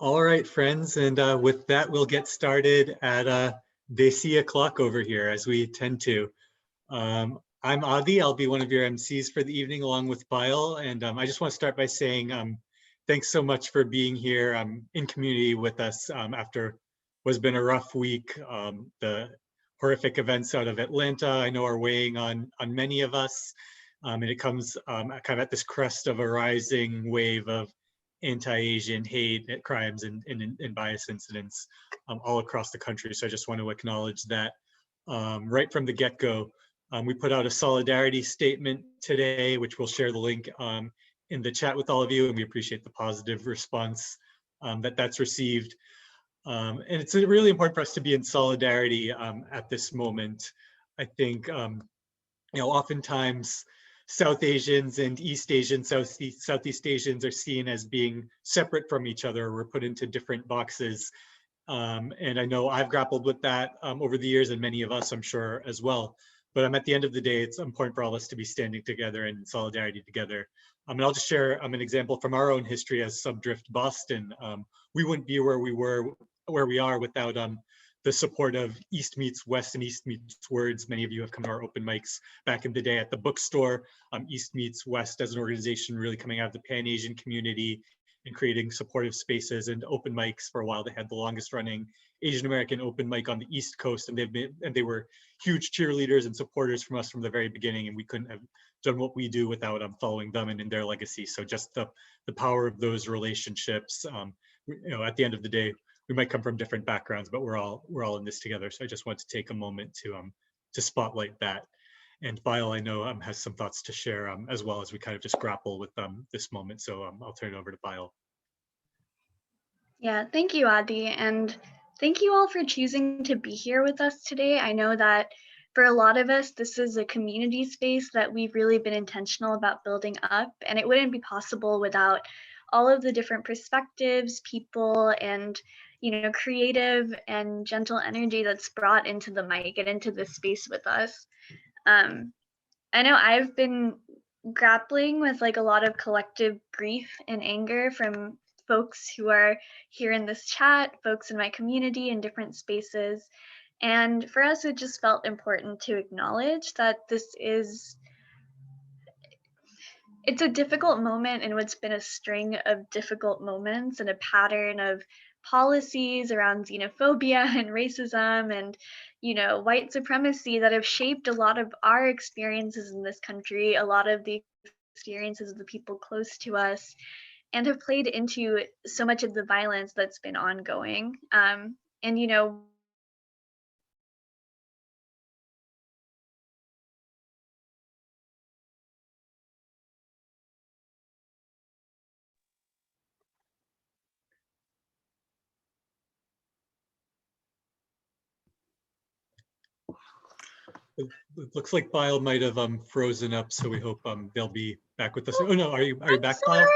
All right, friends, and with that, we'll get started at Desi o'clock over here, as we tend to. I'm Adi. I'll be one of your MCs for the evening, along with Bile. And I just want to start by saying thanks so much for being here in community with us after what's been a rough week. The horrific events out of Atlanta, I know, are weighing on many of us, and it comes kind of at this crest of a rising wave of anti-Asian hate crimes and bias incidents all across the country. So I just want to acknowledge that right from the get-go. We put out a solidarity statement today, which we'll share the link in the chat with all of you, and we appreciate the positive response that's received. And it's really important for us to be in solidarity at this moment. I think, oftentimes South Asians and East Asians, Southeast Asians are seen as being separate from each other. We're put into different boxes. And I know I've grappled with that over the years, and many of us, I'm sure, as well. But at the end of the day, it's important for all of us to be standing together and in solidarity together. And I'll just share an example from our own history as Subdrift Boston. We wouldn't be where we are without the support of East Meets West and East Meets Words. Many of you have come to our open mics back in the day at the bookstore. East Meets West as an organization really coming out of the Pan-Asian community and creating supportive spaces and open mics. For a while, they had the longest running Asian American open mic on the East Coast, and they were huge cheerleaders and supporters from us from the very beginning, and we couldn't have done what we do without following them and in their legacy. So just the power of those relationships. At the end of the day, we might come from different backgrounds, but we're all in this together. So I just want to take a moment to spotlight that. And Bile, I know, has some thoughts to share as well as we kind of just grapple with this moment. So I'll turn it over to Bile. Yeah, thank you, Adi. And thank you all for choosing to be here with us today. I know that for a lot of us, this is a community space that we've really been intentional about building up, and it wouldn't be possible without all of the different perspectives, people, and creative and gentle energy that's brought into the mic and into this space with us. I know I've been grappling with like a lot of collective grief and anger from folks who are here in this chat, folks in my community in different spaces. And for us, it just felt important to acknowledge that it's a difficult moment in what's been a string of difficult moments and a pattern of policies around xenophobia and racism and white supremacy that have shaped a lot of our experiences in this country, a lot of the experiences of the people close to us, and have played into so much of the violence that's been ongoing. And It looks like Bile might have frozen up, so we hope they'll be back with us. Oh no, are you back, Bile?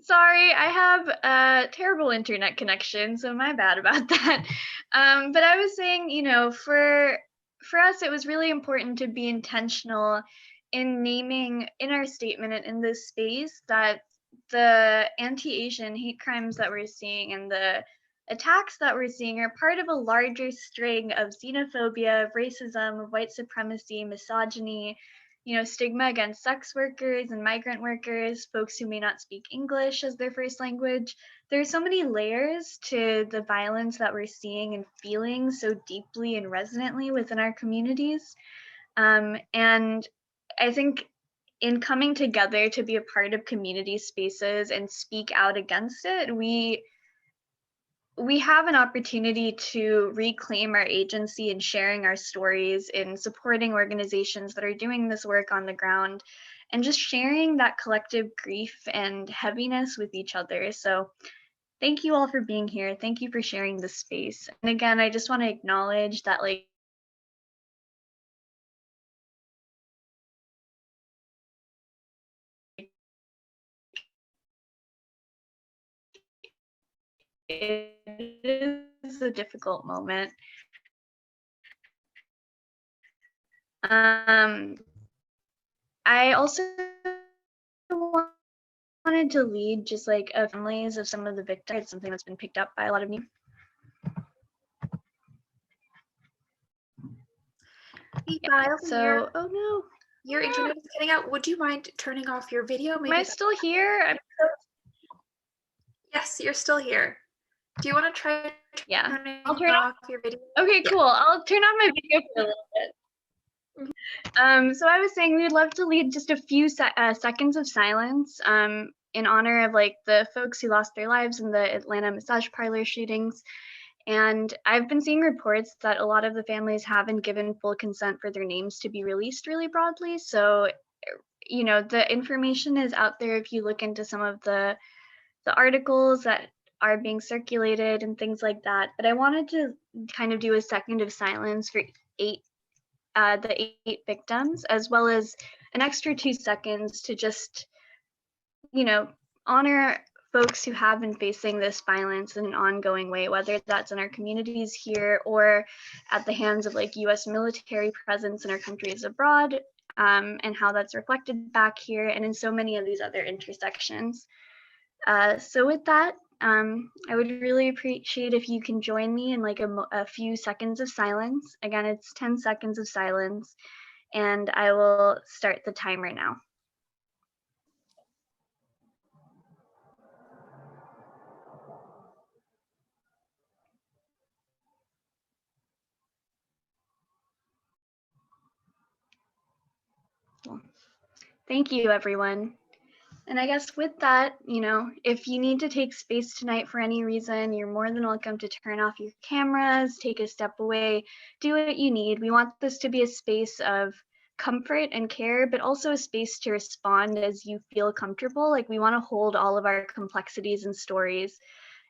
Sorry, I have a terrible internet connection, so my bad about that. But I was saying, for us, it was really important to be intentional in naming in our statement and in this space that the anti-Asian hate crimes that we're seeing and the attacks that we're seeing are part of a larger string of xenophobia, of racism, of white supremacy, misogyny, stigma against sex workers and migrant workers, folks who may not speak English as their first language. There are so many layers to the violence that we're seeing and feeling so deeply and resonantly within our communities. And I think in coming together to be a part of community spaces and speak out against it, we have an opportunity to reclaim our agency in sharing our stories, in supporting organizations that are doing this work on the ground, and just sharing that collective grief and heaviness with each other. So thank you all for being here. Thank you for sharing this space. And again, I just want to acknowledge that it is a difficult moment. I also want wanted to lead just like families of some of the victims. It's something that's been picked up by a lot of you. Yeah, so, oh no. Your internet is cutting out. Would you mind turning off your video? Maybe Am I still here? Yes, you're still here. Do you want to try turning I'll turn off your video? Okay, cool. I'll turn off my video for a little bit. So I was saying we'd love to lead just a few seconds of silence in honor of like the folks who lost their lives in the Atlanta massage parlor shootings. And I've been seeing reports that a lot of the families haven't given full consent for their names to be released really broadly. So, you know, the information is out there if you look into some of the articles that are being circulated and things like that. But I wanted to kind of do a second of silence for the eight victims, as well as an extra 2 seconds to just, you know, honor folks who have been facing this violence in an ongoing way, whether that's in our communities here or at the hands of like US military presence in our countries abroad, and how that's reflected back here and in so many of these other intersections. So with that, I would really appreciate if you can join me in like a few seconds of silence. Again, it's 10 seconds of silence, and I will start the timer now. Thank you, everyone. And I guess with that, you know, if you need to take space tonight for any reason, you're more than welcome to turn off your cameras, take a step away, do what you need. We want this to be a space of comfort and care, but also a space to respond as you feel comfortable. Like we want to hold all of our complexities and stories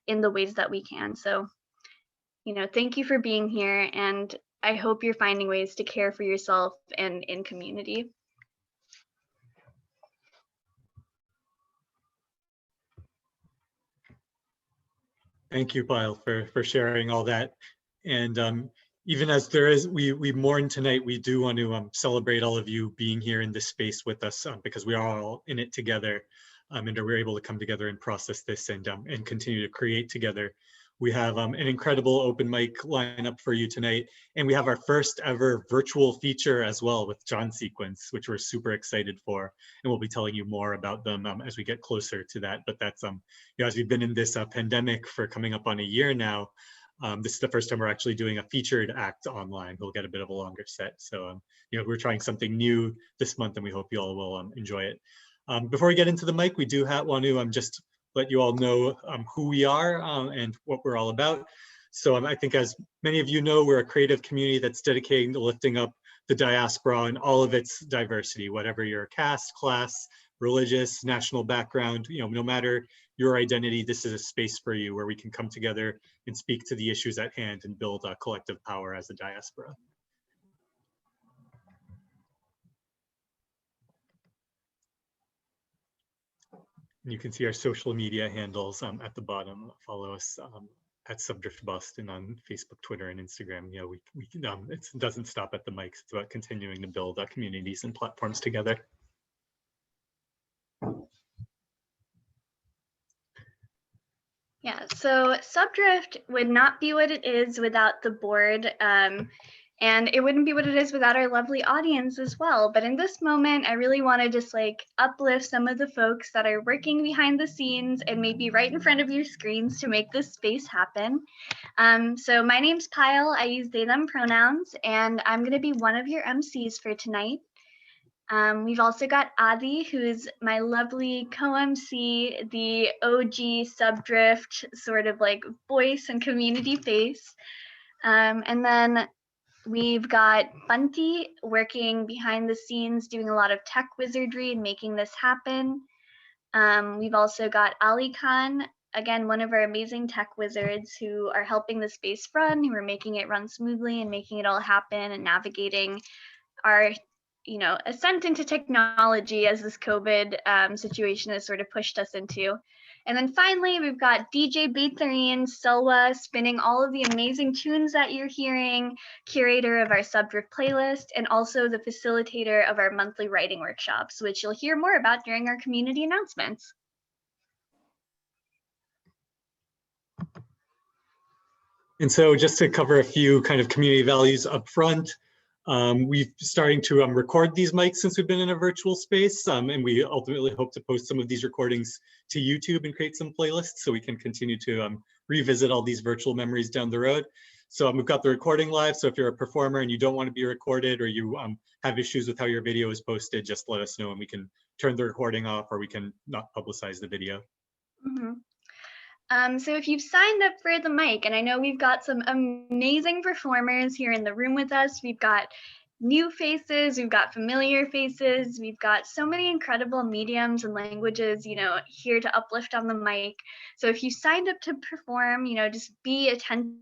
in the ways that we can. So, you know, thank you for being here, and I hope you're finding ways to care for yourself and in community. Thank you, Pyle, for sharing all that. And even as there is, we mourn tonight, we do want to celebrate all of you being here in this space with us, because we are all in it together, and we're able to come together and process this and continue to create together. We have an incredible open mic lineup for you tonight, and we have our first ever virtual feature as well with John Sequence, which we're super excited for, and we'll be telling you more about them as we get closer to that. But that's you know, as we've been in this pandemic for coming up on a year now, this is the first time we're actually doing a featured act online. We'll get a bit of a longer set, so you know, we're trying something new this month, and we hope you all will enjoy it. Before we get into the mic, we do want to just let you all know who we are and what we're all about. So I think, as many of you know, we're a creative community that's dedicated to lifting up the diaspora and all of its diversity, whatever your caste, class, religious, national background, you know, no matter your identity, this is a space for you where we can come together and speak to the issues at hand and build a collective power as a diaspora. You can see our social media handles at the bottom. Follow us at Subdrift Boston on Facebook, Twitter, and Instagram. You know, it doesn't stop at the mics. It's about continuing to build communities and platforms together. Yeah, so Subdrift would not be what it is without the board. And it wouldn't be what it is without our lovely audience as well. But in this moment, I really want to just like uplift some of the folks that are working behind the scenes and maybe right in front of your screens to make this space happen. So my name's Pyle. I use they, them pronouns, and I'm going to be one of your MCs for tonight. We've also got Adi, who's my lovely co-MC, the OG Subdrift sort of like voice and community face. And then we've got Bunty working behind the scenes, doing a lot of tech wizardry and making this happen. We've also got Ali Khan, again, one of our amazing tech wizards who are helping the space run, who are making it run smoothly and making it all happen and navigating our, you know, ascent into technology as this COVID situation has sort of pushed us into. And then finally, we've got DJ Baitharian Selwa spinning all of the amazing tunes that you're hearing, curator of our Subdrift playlist, and also the facilitator of our monthly writing workshops, which you'll hear more about during our community announcements. And so just to cover a few kind of community values up front, we've starting to record these mics since we've been in a virtual space, and we ultimately hope to post some of these recordings to YouTube and create some playlists so we can continue to revisit all these virtual memories down the road. So we've got the recording live, so if you're a performer and you don't want to be recorded, or you have issues with how your video is posted, just let us know and we can turn the recording off, or we can not publicize the video. So if you've signed up for the mic, and I know we've got some amazing performers here in the room with us, we've got new faces, we've got familiar faces, we've got so many incredible mediums and languages, you know, here to uplift on the mic. So if you signed up to perform, you know, just be attentive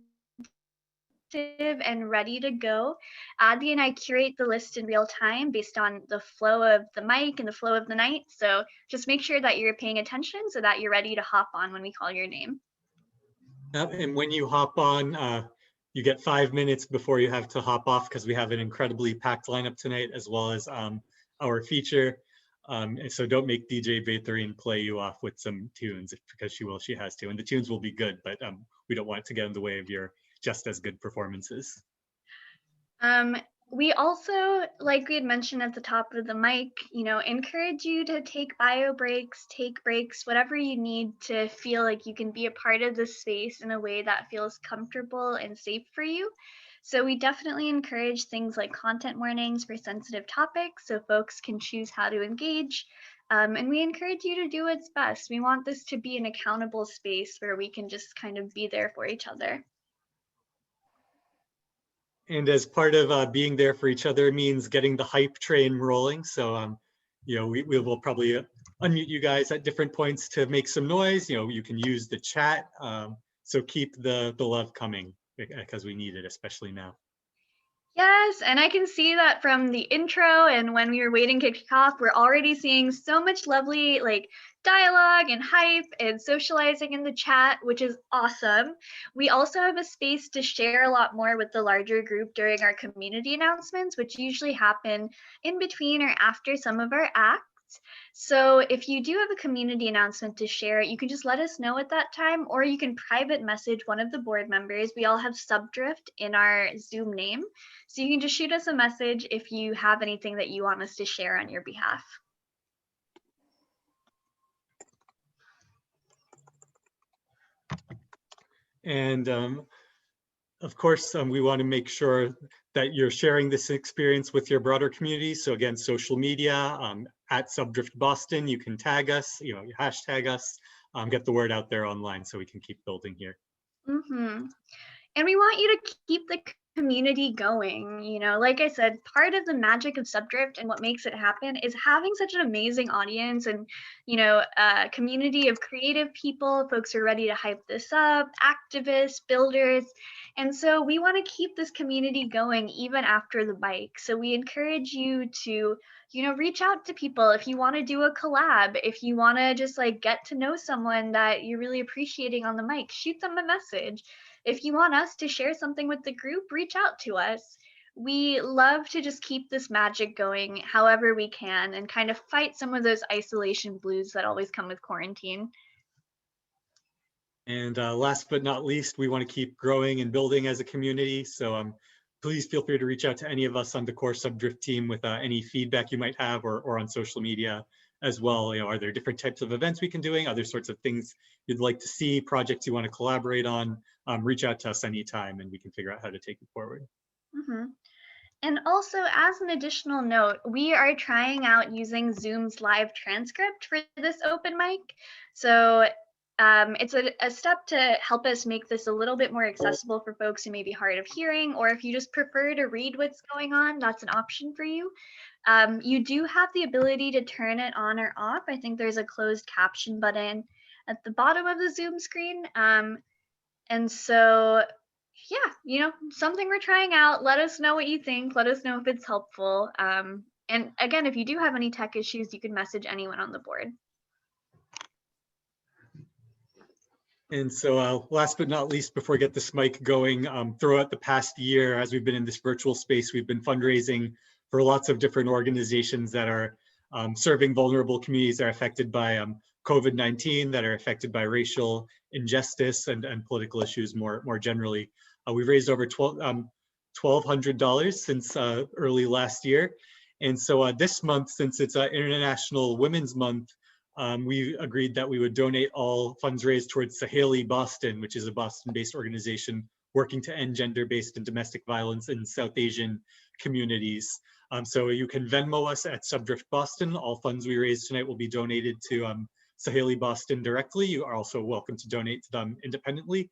and ready to go. Addy and I curate the list in real time based on the flow of the mic and the flow of the night. So just make sure that you're paying attention so that you're ready to hop on when we call your name. And when you hop on, you get 5 minutes before you have to hop off, because we have an incredibly packed lineup tonight, as well as our feature. And so don't make DJ Baytharine play you off with some tunes, because she has to. And the tunes will be good, but we don't want it to get in the way of your just as good performances. We also, like we had mentioned at the top of the mic, you know, encourage you to take bio breaks, take breaks, whatever you need to feel like you can be a part of the space in a way that feels comfortable and safe for you. So we definitely encourage things like content warnings for sensitive topics so folks can choose how to engage. And we encourage you to do what's best. We want this to be an accountable space where we can just kind of be there for each other. And as part of being there for each other means getting the hype train rolling. So, you know, we will probably unmute you guys at different points to make some noise. You know, you can use the chat. So keep the love coming, because we need it, especially now. Yes, and I can see that from the intro and when we were waiting to kick off, we're already seeing so much lovely like dialogue and hype and socializing in the chat, which is awesome. We also have a space to share a lot more with the larger group during our community announcements, which usually happen in between or after some of our acts. So if you do have a community announcement to share, you can just let us know at that time, or you can private message one of the board members. We all have Subdrift in our Zoom name. So you can just shoot us a message if you have anything that you want us to share on your behalf. And of course, we want to make sure that you're sharing this experience with your broader community. So again, social media, at Subdrift Boston, you can tag us, you know, hashtag us, get the word out there online so we can keep building here. And we want you to keep the community going. You know, like I said, part of the magic of Subdrift and what makes it happen is having such an amazing audience and, you know, a community of creative people, folks who are ready to hype this up, activists, builders. And so we want to keep this community going even after the bike. So we encourage you to, you know, reach out to people if you want to do a collab, if you want to just like get to know someone that you're really appreciating on the mic, shoot them a message. If you want us to share something with the group, reach out to us. We love to just keep this magic going however we can and kind of fight some of those isolation blues that always come with quarantine. And last but not least, we want to keep growing and building as a community. So please feel free to reach out to any of us on the core Subdrift team with any feedback you might have, or on social media as well. You know, are there different types of events we can doing, other sorts of things you'd like to see, projects you want to collaborate on? Reach out to us anytime and we can figure out how to take it forward. And also, as an additional note, we are trying out using Zoom's live transcript for this open mic. So it's a step to help us make this a little bit more accessible for folks who may be hard of hearing, or if you just prefer to read what's going on, that's an option for you. You do have the ability to turn it on or off. I think there's a closed caption button at the bottom of the Zoom screen. And so, yeah, you know, something we're trying out. Let us know what you think. Let us know if it's helpful. And again, if you do have any tech issues, you can message anyone on the board. And so last but not least, before we get this mic going, throughout the past year, as we've been in this virtual space, we've been fundraising for lots of different organizations that are serving vulnerable communities that are affected by COVID-19 that are affected by racial injustice and political issues more generally. We've raised over $1,200 since early last year. And so this month, since it's International Women's Month, we agreed that we would donate all funds raised towards Saheli Boston, which is a Boston-based organization working to end gender-based and domestic violence in South Asian communities. So you can Venmo us at Subdrift Boston. All funds we raise tonight will be donated to Saheli Boston directly. You are also welcome to donate to them independently.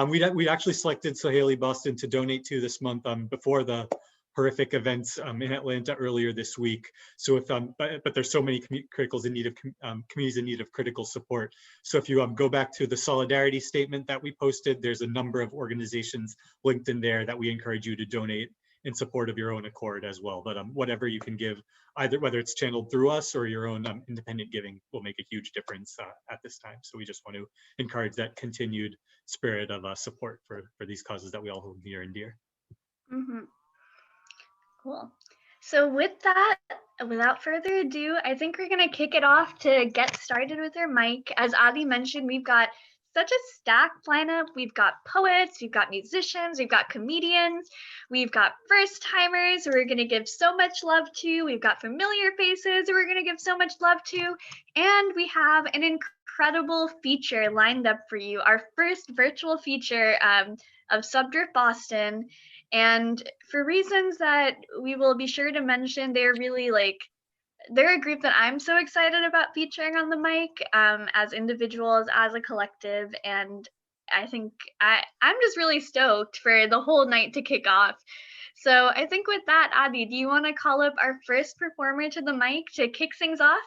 We actually selected Saheli Boston to donate to this month before the horrific events in Atlanta earlier this week. So if, but there's so many communities in need of critical support. So if you go back to the solidarity statement that we posted, there's a number of organizations linked in there that we encourage you to donate in support of your own accord as well. But whatever you can give, either whether it's channeled through us or your own independent giving, will make a huge difference at this time. So we just want to encourage that continued spirit of support for these causes that we all hold near and dear. Mm-hmm. Cool. So with that, without further ado, I think we're going to kick it off to get started with our mic. As Adi mentioned, we've got such a stacked lineup. We've got poets, we've got musicians, we've got comedians, we've got first timers who we're going to give so much love to. We've got familiar faces who we're going to give so much love to. And we have an incredible feature lined up for you, our first virtual feature of Subdrift Boston. And for reasons that we will be sure to mention, they're a group that I'm so excited about featuring on the mic as individuals, as a collective. And I think I'm just really stoked for the whole night to kick off. So I think with that, Adi, do you want to call up our first performer to the mic to kick things off?